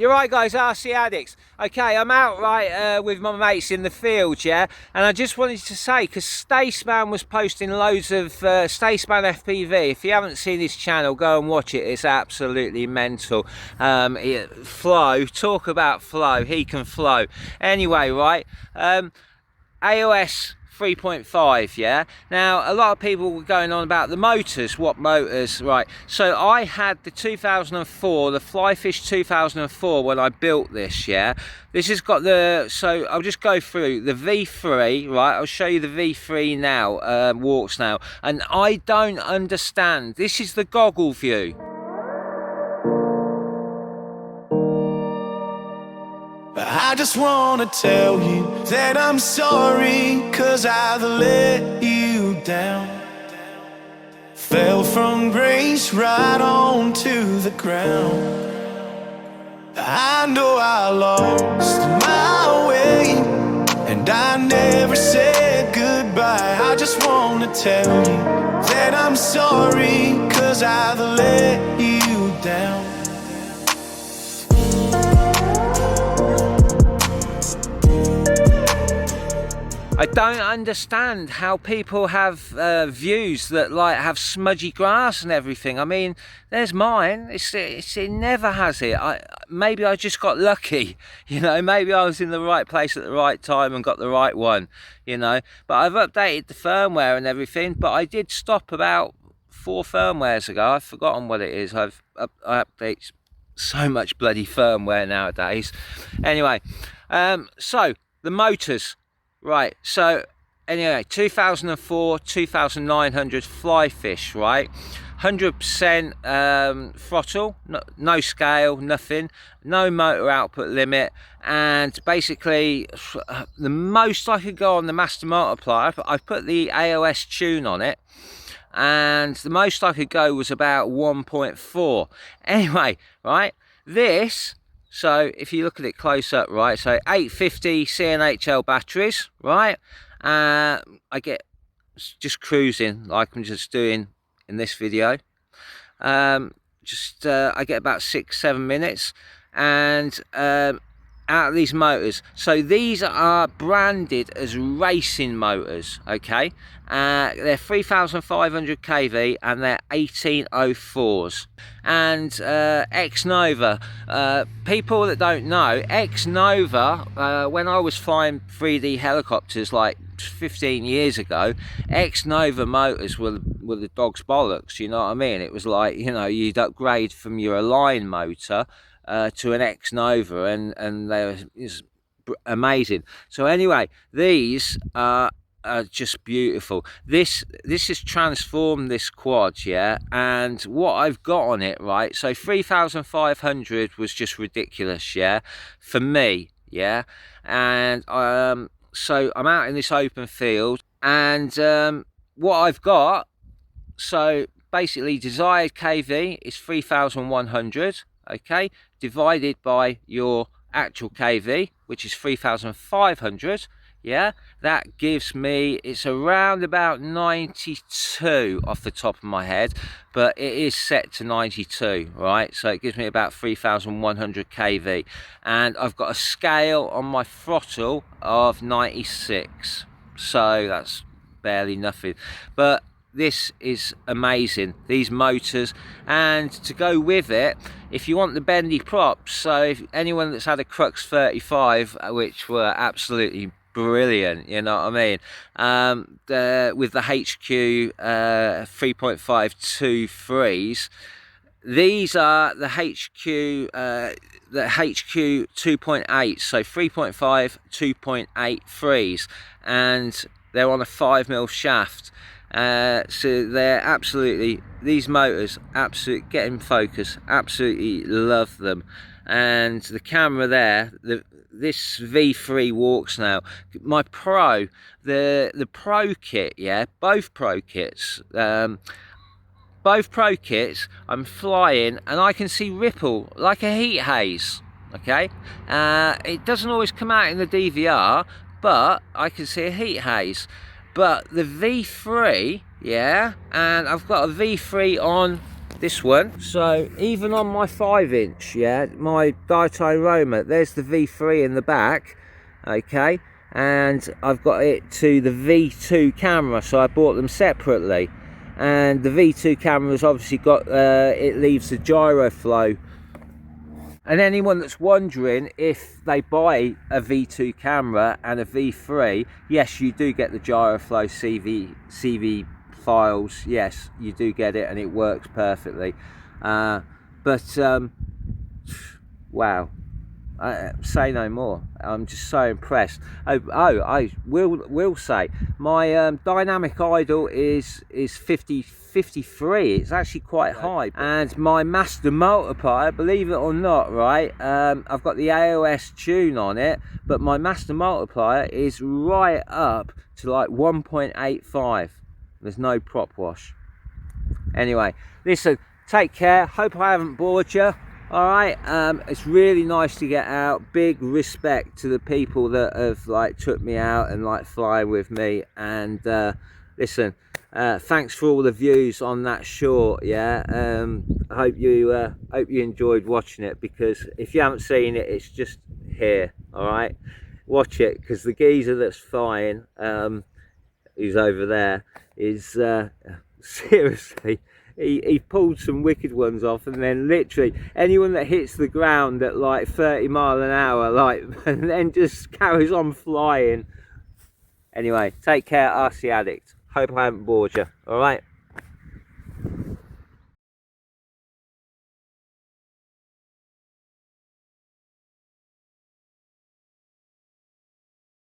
You're right, guys, RC Addicts. Okay, I'm out with my mates in the field, yeah, and I just wanted to say, because Staceman was posting loads of Staceman FPV. If you haven't seen his channel, go and watch it. It's absolutely mental. Flow, talk about flow. He can flow. Anyway, right, AOS 3.5, yeah. Now a lot of people were going on about the motors, what motors, right? So I had the 2004, the Flyfish 2004 when I built this, yeah. This has got the, so I'll just go through the V3, right? I'll show you the V3 now, Walksnail, and I don't understand. This is the goggle view. I just wanna tell you that I'm sorry, 'cause I've let you down. Fell from grace right onto the ground. I know I lost my way, and I never said goodbye. I just wanna tell you that I'm sorry, 'cause I've let you down. I don't understand how people have views that like have smudgy grass and everything. I mean, there's mine. It never has it. Maybe I just got lucky, you know. Maybe I was in the right place at the right time and got the right one, you know. But I've updated the firmware and everything. But I did stop about 4 firmwares ago. I've forgotten what it is. I update so much bloody firmware nowadays. Anyway, so the motors. Right, so anyway, 2004, 2900 Flyfish, right? 100% throttle, no scale, nothing, no motor output limit, and basically the most I could go on the master multiplier, I put the AOS tune on it, and the most I could go was about 1.4. Anyway, right, this. So if you look at it close up, right, so 850 CNHL batteries, right, I get just cruising like I'm just doing in this video, I get about 6-7 minutes, and out of these motors, so these are branded as racing motors, okay, they're 3500 kV and they're 1804s, and XNOVA, people that don't know, XNOVA, when I was flying 3D helicopters like 15 years ago, XNOVA motors were the dog's bollocks, you know what I mean? It was like, you know, you'd upgrade from your Align motor to an XNOVA, and they were amazing. So anyway, these are just beautiful. This has transformed this quad, yeah, and what I've got on it, right, so 3500 was just ridiculous, yeah, for me, yeah, and so I'm out in this open field, and what I've got, so basically desired kV is 3100, okay, divided by your actual kV, which is 3500, yeah, that gives me, it's around about 92 off the top of my head, but it is set to 92, right, so it gives me about 3100 kV, and I've got a scale on my throttle of 96, so that's barely nothing. But this is amazing, these motors, and to go with it, if you want the bendy props, so if anyone that's had a Crux 35, which were absolutely brilliant, you know what I mean, with the HQ 3.523s, these are the HQ 2.8, so 3.5 2.83s, and they're on a 5mm shaft. So they're absolutely, these motors, absolutely, get in focus, absolutely love them. And the camera there, this V3 Walksnail, my Pro, the Pro kit, yeah, both Pro kits, I'm flying and I can see ripple like a heat haze, okay, it doesn't always come out in the DVR, but I can see a heat haze. But the V3, yeah, and I've got a V3 on this one. So even on my 5-inch, yeah, my diatone Roma, there's the V3 in the back, okay, and I've got it to the V2 camera, so I bought them separately. And the V2 camera's obviously got it leaves the gyro flow. And anyone that's wondering if they buy a V2 camera and a V3, yes, you do get the gyro flow CV files. Yes, you do get it, and it works perfectly. Wow, say no more. I'm just so impressed. I will say my dynamic idle is 53. It's actually quite high, and my master multiplier, believe it or not, right, I've got the AOS tune on it, but my master multiplier is right up to like 1.85. There's no prop wash. Anyway, listen, take care. Hope I haven't bored you. All right, it's really nice to get out. Big respect to the people that have like took me out and like fly with me. And listen, thanks for all the views on that short. Yeah, I hope you enjoyed watching it, because if you haven't seen it, it's just here. All right, watch it, because the geezer that's flying, who's over there, is seriously. He pulled some wicked ones off, and then literally anyone that hits the ground at like 30 miles an hour, like, and then just carries on flying. Anyway, take care, RC Addict. Hope I haven't bored you. All right.